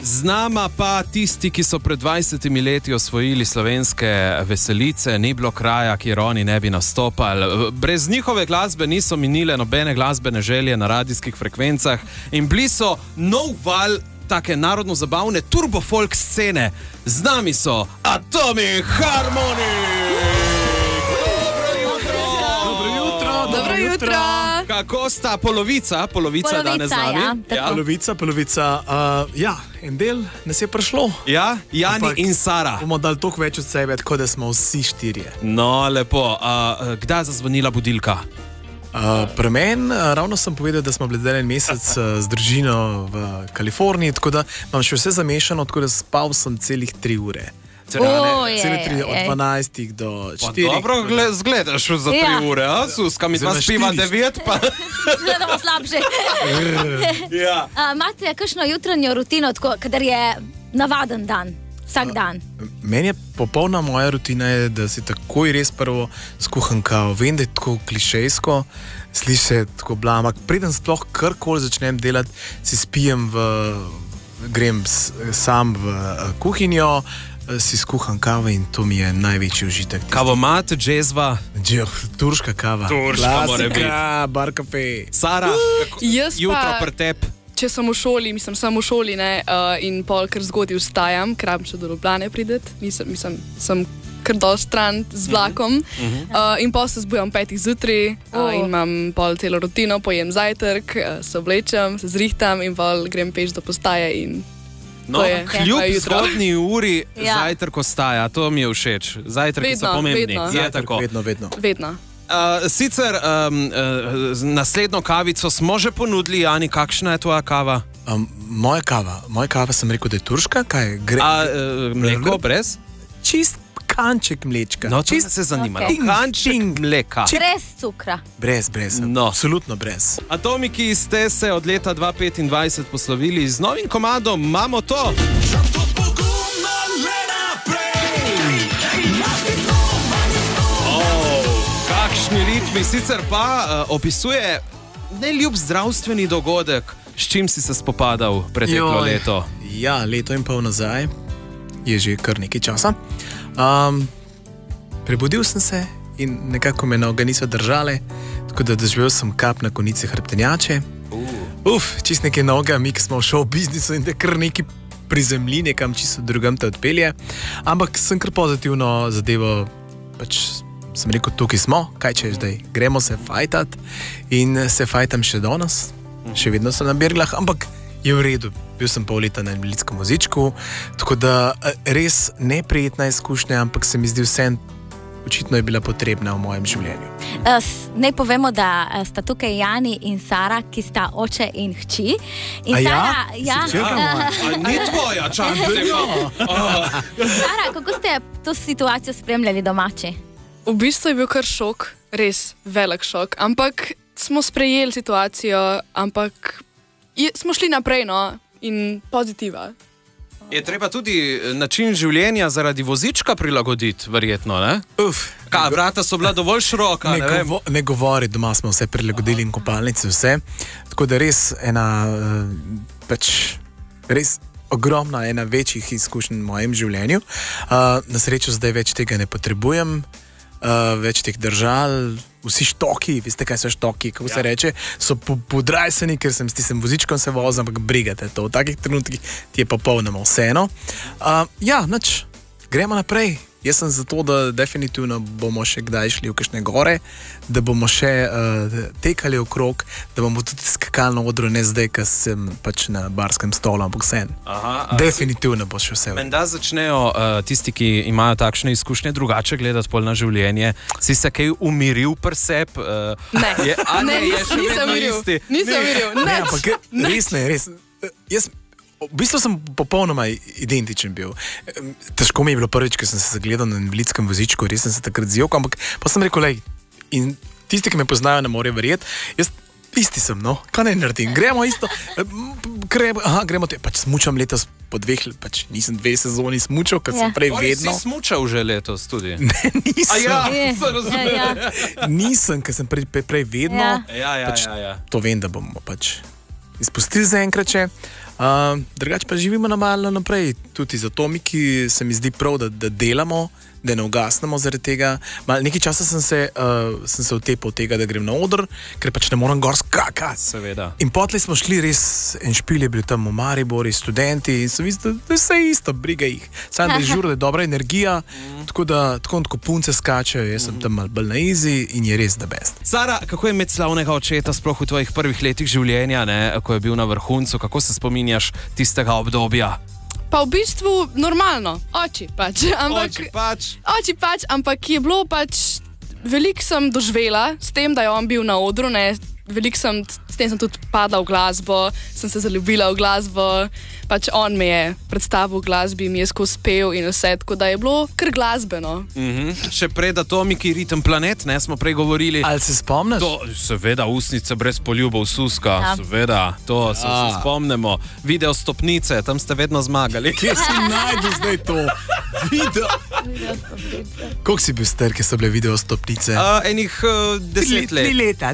Z nama pa tisti, ki so pred 20 leti osvojili slovenske veselice, ni bilo kraja, kjer oni ne bi nastopali. Brez njihove glasbe niso minile nobene glasbene želje na radijskih frekvencah in bili so nov val take narodno-zabavne turbo-folk scene. Z nami so Atomic Harmonic! Dobro jutro! Kako sta polovica danes z nami? Polovica. En del nas je prišlo. Ja, Jani in Sara. Bomo dali toliko več od sebe, tako da smo vsi štirje. No, lepo. Kdaj je zazvonila budilka? Pri meni, ravno sem povedal, da smo bili en mesec z družino v Kaliforniji, tako da imam še vse zamešano, tako da spal sem celih 3 ure. Cele 3 od 12 do 4. Dobro zgledaš za 3 ure, a? Suska, mi dva spiva 9, pa... Gledamo slabše. Ja. Imate kakšno jutranjo rutino, kadar je navaden dan, vsak dan? Meni je popolna moja rutina, je, da si takoj res prvo skuham kavo. Vem, da je tako klišejsko, sliši se tako bla, ampak preden sploh karkoli začnem delati, si spijem grem sam v kuhinjo, si skuham kavo in to mi je največji užitek. Kavomat, džezva? Turška kava. Turška mora biti. Klasika, bar kafe. Sara, jutro pri tebi? Če sem v šoli, sem v šoli, ne, in pol kar zgodaj vstajam, ker rabim še do Ljubljane priti, sem kar dol stran z vlakom, in pol se zbujam 5 zjutraj in imam pol celo rutino, pojem zajtrk, se oblečem, se zrihtam in pol grem peš do postaje in no, kljub zgodnji uri zajtrk ostaja, to mi je všeč. Zajtrki so pomembni. Vedno. Sicer naslednjo kavico smo že ponudili, Jani, kakšna je tvoja kava? Moja kava sem rekel, da je turška, kaj je? Mleko brez? Čist kanček mlečka. No, to se zanima. Kanček mleka. Brez cukra. Brez. No. Absolutno brez. Atomiki ste se od leta 2025 poslovili z novim komadom Mamo to! Kakšni ritmi, sicer pa opisuje neljub zdravstveni dogodek, s čim si se spopadal preteklo leto. Ja, leto in pol nazaj je že kar nekaj časa. Prebudil sem se in nekako me noge niso držale, tako da doživel sem kap na konici hrbtenjače. Čist neke noge, mi ki smo v show biznisu in da kar neki prizemlji, nekam čisto drugam te odpelje. Ampak sem kar pozitivno zadevo, pač sem rekel, tukaj smo, kaj češ zdaj, gremo se fajtat in se fajtam še danes, še vedno sem na berglah, ampak je v redu. Bil sem pol leta na invalidskem vozičku, tako da res neprijetna izkušnja, ampak se mi zdi vse očitno je bila potrebna v mojem življenju. Naj povemo, da sta tukaj Jani in Sara, ki sta oče in hči. In Sara, ni tvoja, Sara, kako ste to situacijo spremljali domači? V bistvu je bil kar šok, res velik šok, ampak smo sprejeli situacijo, ampak smo šli naprej, no, in pozitiva. Je treba tudi način življenja zaradi vozička prilagoditi, verjetno, ne? Vrata so bila dovolj široka, ne vem. Ne govori, doma smo vse prilagodili in kopalnice, vse. Tako da res res ogromna, ena večjih izkušenj v mojem življenju. Na srečo zdaj več tega ne potrebujem, več teh držal, vsi štoki, veste kaj so štoki, kako se reče, so podrajseni, ker sem s tistem vozičkom se vozil, ampak brigate to, v takih trenutkih ti je popolnoma vseeno. Gremo naprej. Jaz sem zato, da definitivno bomo še kdaj šli v kakšne gore, da bomo še tekali okrog, da bomo tudi skakali na odru, ne zdaj, ker sem pač na barskem stolu, ampak sen. Definitivno bo še vse. Menda začnejo tisti, ki imajo takšne izkušnje, drugače gledati pol na življenje. Si se kaj umiril pri sebi? Nisem umiril. Ne, ampak res ne, res. V bistvu sem popolnoma identičen bil. Težko mi je bilo prvič, ker sem se zagledal na invalidskem vozičku, res sem se takrat zjokal, ampak pa sem rekel, in tisti, ki me poznajo, ne morejo verjeti, jaz isti sem, no, kaj ne naredim, gremo isto, gremo te, pač smučam letos po 2, pač nisem 2 sezoni smučal, ker sem prej vedno. Si smučal že letos tudi? Ne, nisem. Se razumem. Nisem, ker sem prej vedno, Ja. to vem, da bomo pač izpustili zaenkrat še. Drugače pa živimo normalno naprej. Tudi za Tomiki se mi zdi prav, da delamo, da ne ugasnemo zaradi tega. Nekaj časa sem se utepal tega, da grem na oder, ker pač ne morem gor skakati. Seveda. In potlej smo šli res, en špil je bil tam v Mariboru, študenti in so videli, da je vse isto, briga jih. Samo da je žur, da je dobra energija, tako kot punce skačejo, jaz sem tam malo bolj na easy in je res the best. Sara, kako je imeti slavnega očeta sploh v tvojih prvih letih življenja, ne, ko je bil na vrhuncu, kako se spominjaš tistega obdobja? Pa v bistvu normalno, oči pač. Oči pač, ampak je bilo pač, veliko sem doživela s tem, da je on bil na odru, ne, s tem sem tudi padla v glasbo, sem se zaljubila v glasbo, pač on me je predstavil v glasbi, mi je skozi pel in vse, tako da je bilo kar glasbeno. Še pred Atomiki, Ritem Planet, ne, smo prej govorili. Ali se spomniš? To, seveda, Usnice brez poljubov, Suska, seveda, to se spomnimo. Video stopnice, tam ste vedno zmagali. Kje si najdel zdaj to? Video stopnice. Koliko si bil star, ki so bile video stopnice? Enih 10 let. 3 leta.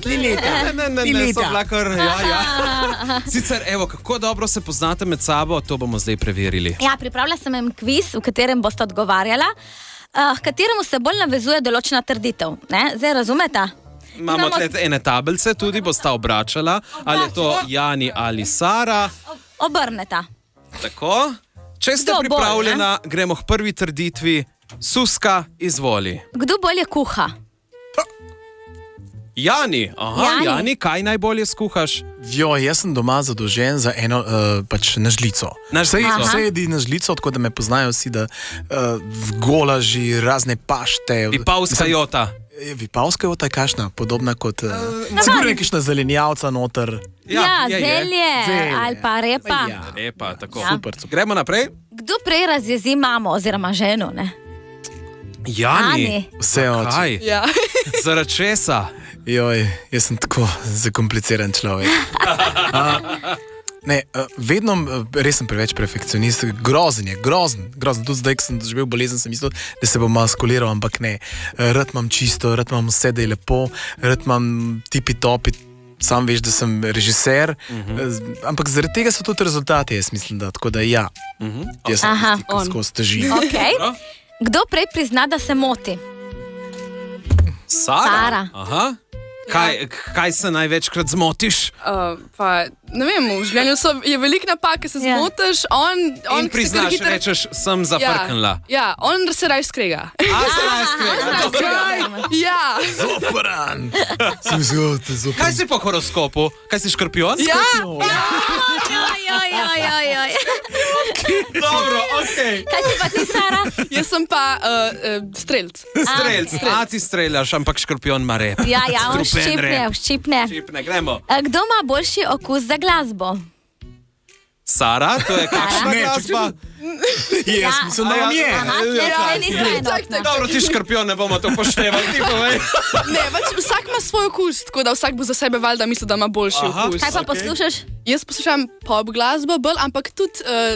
Ne, so bila kar, ja. Sicer, evo, kako dobro se poznate med sabo, to bomo zdaj preverili. Ja, pripravila sem en kviz, v katerem boste odgovarjala, kateremu se bolj navezuje določena trditev. Ne? Zdaj razumete? Imamo ene tablice, tudi bosta obračala, ali je to Jani ali Sara. Obrneta. Tako. Če ste pripravljena, gremo k prvi trditvi. Suska, izvoli. Kdo bolje kuha? Jani, Jani, kaj najbolje skuhaš? Jaz sem doma zadolžen za eno pač na žlico. Vse jedi na žlico, tako da me poznajo vsi, da golaži, razne pašte. Vipavska jota. Vipavska jota je kašna, podobna kot sigurno nekajšna zelenjavca noter. Ja, zelje ali pa repa. Repa, tako. Super. Gremo naprej. Kdo prej razjezi mamo oziroma ženo, ne? Jani. Vse oči. Ja. Zaradi česa? Joj, jaz sem tako zakompliciran človek. Vedno res sem preveč perfekcionist, grozen. Tudi zdaj, ko sem doživel bolezen, sem mislil, da se bom maskuliral, ampak ne. Rad imam čisto, rad imam vse, da je lepo, rad imam tipi-topi, sam veš, da sem režiser, ampak zaradi tega so tudi rezultati, jaz mislim, da tako da ja. Jaz sem tisti, ko skozi težim. Okay. Kdo prej prizna, da se moti? Sara. Aha. Kaj se največkrat zmotiš? Ne vem, v življenju je veliko napak, ki se zmotiš. In priznaš, rečeš, sem zafrknila. Ja, on se raj skrega. Se raj skrega. Ja. Zoperan. Kaj si po horoskopu? Kaj si škorpion? Ja. Dobro, okej. Kaj si pa ti, Sara? Jaz sem pa strelc. Strelc. Ti streljaš, ampak škorpion ima rep. Ja, on ščipne. Gremo. Kdo ima boljši okus za glasbo? Sara, to je kakšna glasba? Jaz mislim, da je. Dobro, ti škorpion, ne bomo to poštevali, ti povej. Ne, vsak ima svoj okus, tako da vsak bo za sebe valjda misli, da ima boljši okus. Kaj pa poslušaš? Jaz poslušam pop glasbo bolj, ampak tudi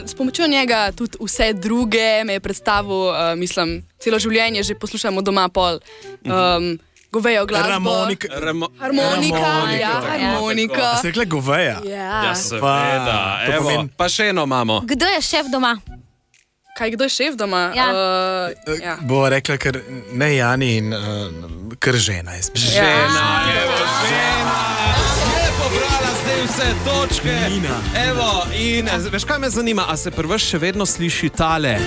s pomočjo njega tudi vse druge me je predstavil, mislim, celo življenje že poslušamo doma pol. Govejo glasbo. Harmonika. Ste rekli goveja? Ja, seveda. Evo, pa še eno imamo. Kdo je šef doma? Kaj, kdo je šef doma? Ja. Bo rekla, ker ne Jani in ker žena. Žena. Je pobrala zdaj vse točke. Evo, in veš, kaj me zanima, a se prvaš še vedno sliši tale?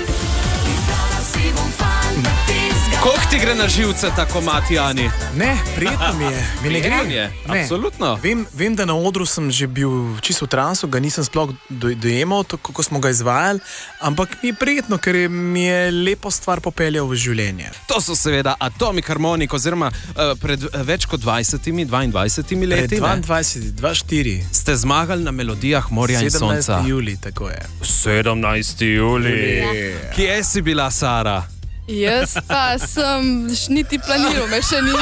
Koliko ti gre na živce tako, Matijani? Ne, prijetno mi je. Mi ne gre. Absolutno. Vem, da na odru sem že bil čisto v transu, ga nisem sploh dojemal, kako smo ga izvajali, ampak mi je prijetno, ker mi je lepo stvar popeljal v življenje. To so seveda Atomic Harmonic, oziroma pred več kot 22 leti. 24. Ste zmagali na melodijah Morja in sonca. 17. julij, tako je. 17. julij. Kje si bila, Sara? Jaz pa sem niti planiral, me še ni.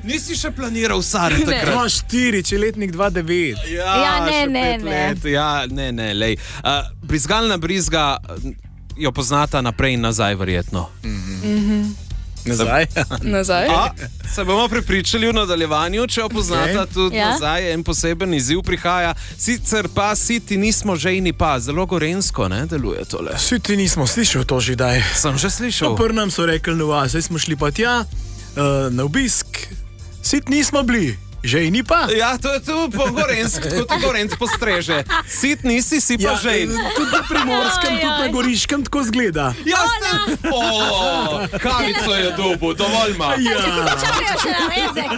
Nisi še planiral, Sara, takrat? 2-4, če letnik 2-9. Ne, lej. Brizgalna brizga jo poznata naprej in nazaj, verjetno. Nazaj. Se bomo prepričali v nadaljevanju, če opoznata tudi Ja. nazaj. En poseben izziv prihaja. Sicer pa siti nismo žejni pa, zelo gorensko ne deluje tole. Vsi ti nismo slišali to že daj. Sem že slišal. Nam so rekli, no, zdaj smo šli pa tja na obisk. Sit nismo bili, žejni pa. Ja, to je tu po gorensk, kot gorenc postreže. Sit nisi, si pa žejn. Tudi na Primorskem, Oj, tudi na oj. Goriškem tako zgleda. Ja, kavico je dobil, dovolj ima. Čakajo še na rezek.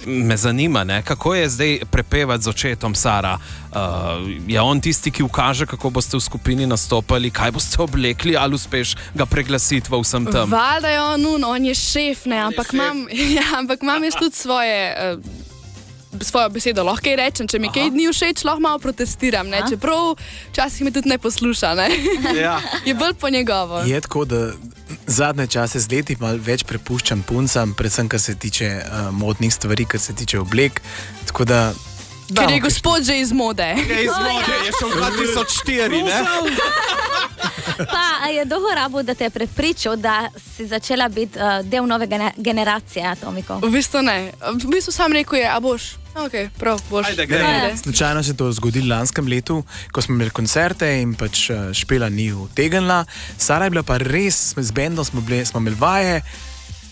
Me zanima, ne, kako je zdaj prepevati z očetom Sara. Je on tisti, ki ukaže, kako boste v skupini nastopali, kaj boste oblekli, ali uspeš ga preglasiti v vsem tem? Valjda je on je šef, ne, ampak imam jaz tudi svojo besedo. Lahko kaj rečem, če mi kaj ni všeč, lahko malo protestiram, ne, čeprav včasih me tudi ne posluša, ne. Ja. Je bolj po njegovo. Je tako, da zadnje čase z leti malo več prepuščam puncam, predvsem kar se tiče modnih stvari, kar se tiče oblek. Tako da Ker je gospod že iz mode. Je iz mode, je šel 2004, ne? Pa je dolgo rabo, da te je prepričal, da si začela biti del nove generacije atomikov. V bistvu ne. V bistvu sam rekel je, a boš? Ok, prav, boš. Ajde, gremo. Slučajno se je to zgodilo lanskem letu, ko smo imeli koncerte in pač Špela ni utegnila. Sara je bila pa res, z bendom smo imeli vaje.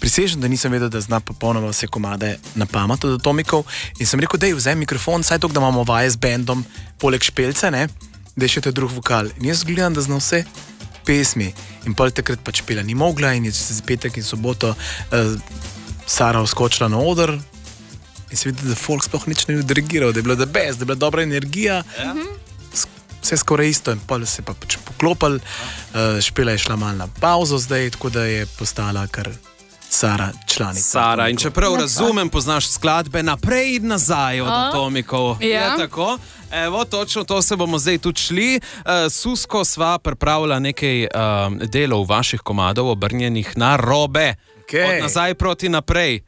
Prisežem, da nisem vedel, da zna popolnoma vse komade na pamet od atomikov. In sem rekel, dej, vzemi mikrofon, saj to, da imamo vaje z bendom, poleg Špelce, ne, da je še te drug vokal. In jaz gledam, da zna vse pesmi. In pol takrat pač Špela ni mogla in je čez petek in soboto Sara vskočila na oder. In se vidi, da folk sploh nič ne dirigiral, da je bila best, da je bila dobra energija. Ja. Vse skoraj isto in pol se pa pač poklopili. Špela je šla malo na pauzo zdaj, tako da je postala kar Sara članica. Sara, in čeprav razumem, poznaš skladbe naprej in nazaj od atomikov. Ja. Je tako? Evo, točno to se bomo zdaj tudi šli. Susko sva pripravila nekaj delov vaših komadov, obrnjenih na robe. Okay. Od nazaj proti naprej.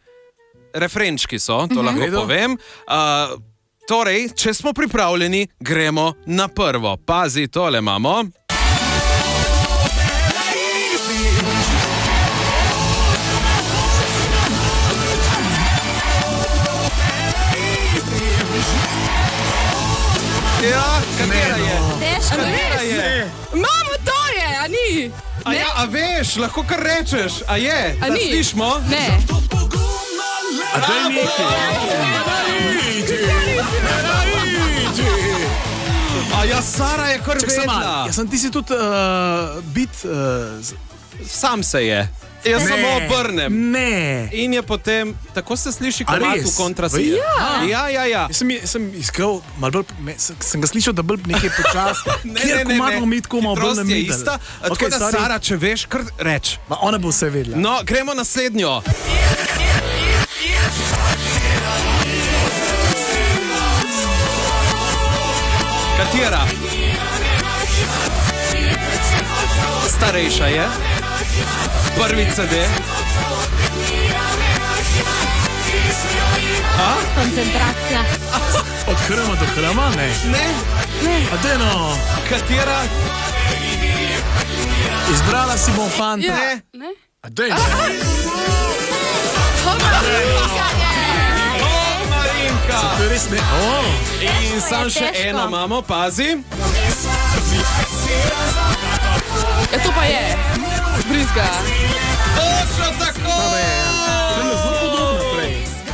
Refrenčki so, to lahko povem. Torej, če smo pripravljeni, gremo na prvo. Pazi, tole imamo. Ja, katera je? Težko. Katera je? Mamo, to je, a ni? A veš, lahko kar rečeš, a je? A Da ni? slišmo? Ne. A daj nekaj. A ja, Sara je kar vedela. Jaz sem ti si tudi bit... Sam se je. Jaz samo obrnem. Ne. In je potem, tako se sliši A komad res? v kontrasiju. Ja. Jaz sem iskal, malo bolj, sem ga slišal, da bolj nekaj počas. Kjer komad bomo mi tako malo bolj Hitrost je namidali. ista. Tako da, Sara, če veš, kar reč. Ma ona bo vse vedela. No, gremo naslednjo. Katera? Starejša je. Prvi CD. Koncentracija. Od hrama do hrama, ne. Ne. A deno, Katera? izbrala si bom fanta. Ne. Ne? A deno. O, Marinka. To je res ne. In sam še težko. eno imamo, pazi. Ja, to pa je. Brizga. Točno tako.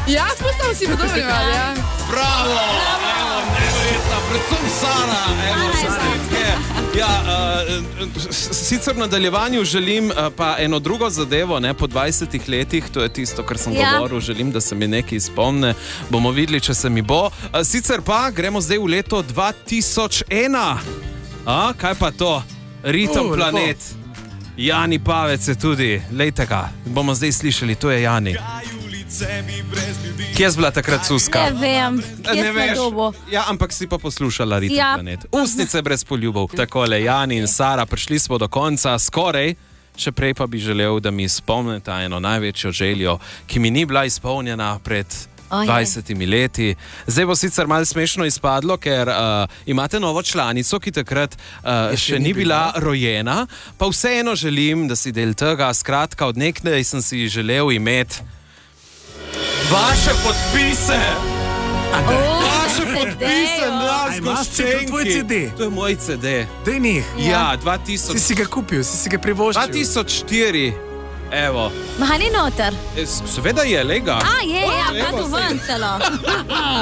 Ja, spustam si podobno, ja. Bravo. Evo, neverjetno. Predvsem Sara. Evo, čestitke. Ja, sicer v nadaljevanju želim pa eno drugo zadevo, ne, po 20 letih, to je tisto, kar sem govoril, želim, da se mi nekaj spomne, bomo videli, če se mi bo. Sicer pa gremo zdaj v leto 2001. Kaj pa to? Ritem Planet. Jani Pavec je tudi, lejte ga, bomo zdaj slišali, to je Jani. Kje je bila takrat Suska? Ne vem, kje Ne smo veš. dobo. Ja, ampak si pa poslušala Ritem Ja. Planet. Ustnice brez poljubov. Takole, Jani in Sara, prišli smo do konca, skoraj. Še prej pa bi želel, da mi spomnite eno največjo željo, ki mi ni bila izpolnjena pred 20 leti. Zdaj bo sicer malo smešno izpadlo, ker imate novo članico, ki takrat še ni bila rojena, pa vseeno želim, da si del tega. Skratka, od nekdaj sem si želel imeti vaše podpise. Vaše podpise na zgoščenki. To je moj CD. Dej njih. Ja, 2000. Si ga kupil, si ga privoščil. 2004. Evo. Maha ni noter. Seveda je, lega. Je, pa tu ven celo.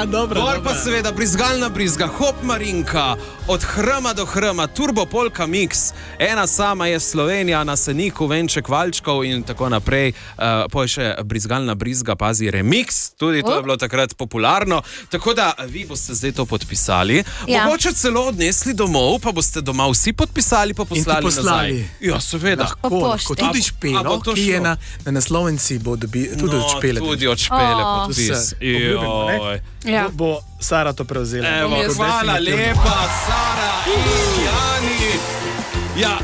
Dobro. Gor pa seveda brizgalna brizga, hop Marinka, od hrama do hrama, turbo polka mix, ena sama je Slovenija na Seniku, venček valčkov in tako naprej. Pa je še brizgalna brizga, pazi, remix, tudi to je bilo takrat popularno. Tako da vi boste zdaj to podpisali. Mogoče celo odnesli domov, pa boste doma vsi podpisali, pa poslali nazaj. Ja, seveda. Lahko tudi Špelo, ki je na naslovnici, bo tudi od Špele. Tudi od Špele podpis. Bo Sara to prevzela. Evo, hvala lepa, Sara in Jani. Ja,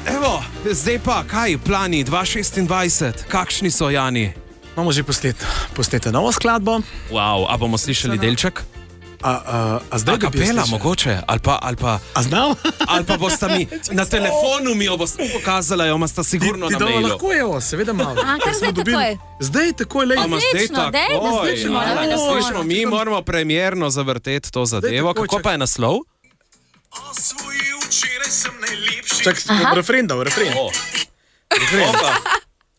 evo, zdaj pa, kaj plani 2026? Kakšni so, Jani? Imamo že posneto novo skladbo. Wow, a bomo slišali delček? A zdaj kapela mogoče? Ali pa a znal? Ali pa boste mi na telefonu mi jo boste pokazala, jo sta sigurno na mailu. Lahko je, seveda malo. Kar zdaj takoj? Zdaj takoj, lej. Odlično, dej, da slišimo. Mi moramo premierno zavrteti to zadevo. Kako pa je naslov? Čakaj, refren dal, refren.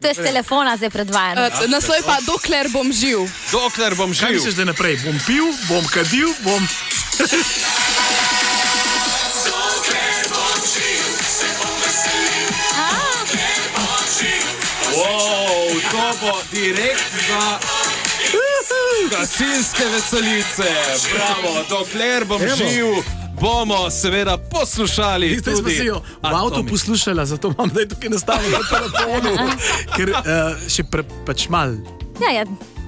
To je z telefona zdaj predvajano. Naslov je pa Dokler bom živ. Dokler bom živ. Kaj misliš zdaj naprej? Bom pil, bom kadil, bom... Wow, to bo direkt za gasilske veselice. Bravo, dokler bom živ, bomo seveda poslušali tudi. Zdaj smo si jo v avtu poslušala, zato imam zdaj tukaj nastavljeno na telefonu, ker še pač mal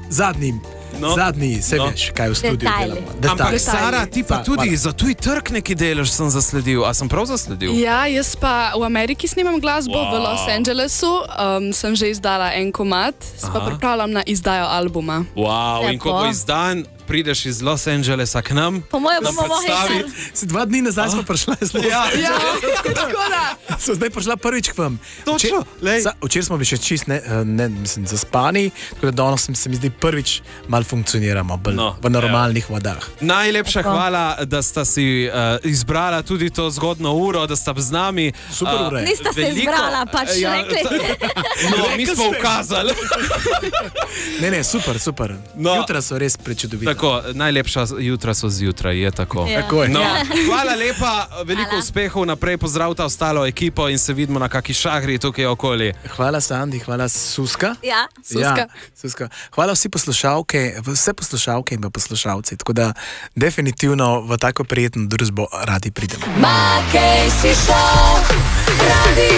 zadnji, se veš, kaj v studiu delamo. Ampak Sara, ti pa tudi za tuj trg neki delež sem zasledil. A sem prav zasledil? Ja, jaz pa v Ameriki snimam glasbo, v Los Angelesu. Sem že izdala en komad, se pa pripravljam na izdajo albuma. Wow, in ko bo izdan, prideš iz Los Angelesa k nam. Po mojem bomo mohli. Si 2 dni nazaj smo prišla iz Los Angelesa. Tako da. So zdaj prišla prvič k vam. Točno. Včeraj smo bili še čist zaspani, tako da danes se mi zdi prvič mal funkcioniramo v normalnih vodah. Najlepša hvala, da sta si izbrala tudi to zgodno uro, da sta z nami. Super ure. Nista se izbrala, pač rekli. No, mi smo ukazali. Ne, super. Jutra so res prečudovita. Tako, najlepša jutra so zjutraj, je tako. Tako je. No, hvala lepa, veliko uspehov naprej, pozdravta ostalo ekipo in se vidimo na kaki šahri tukaj okoli. Hvala Sandi, hvala Suska. Ja, Suska. Hvala vse poslušalke in poslušalci, tako da definitivno v tako prijetno družbo radi pridemo. Makej si šel, radi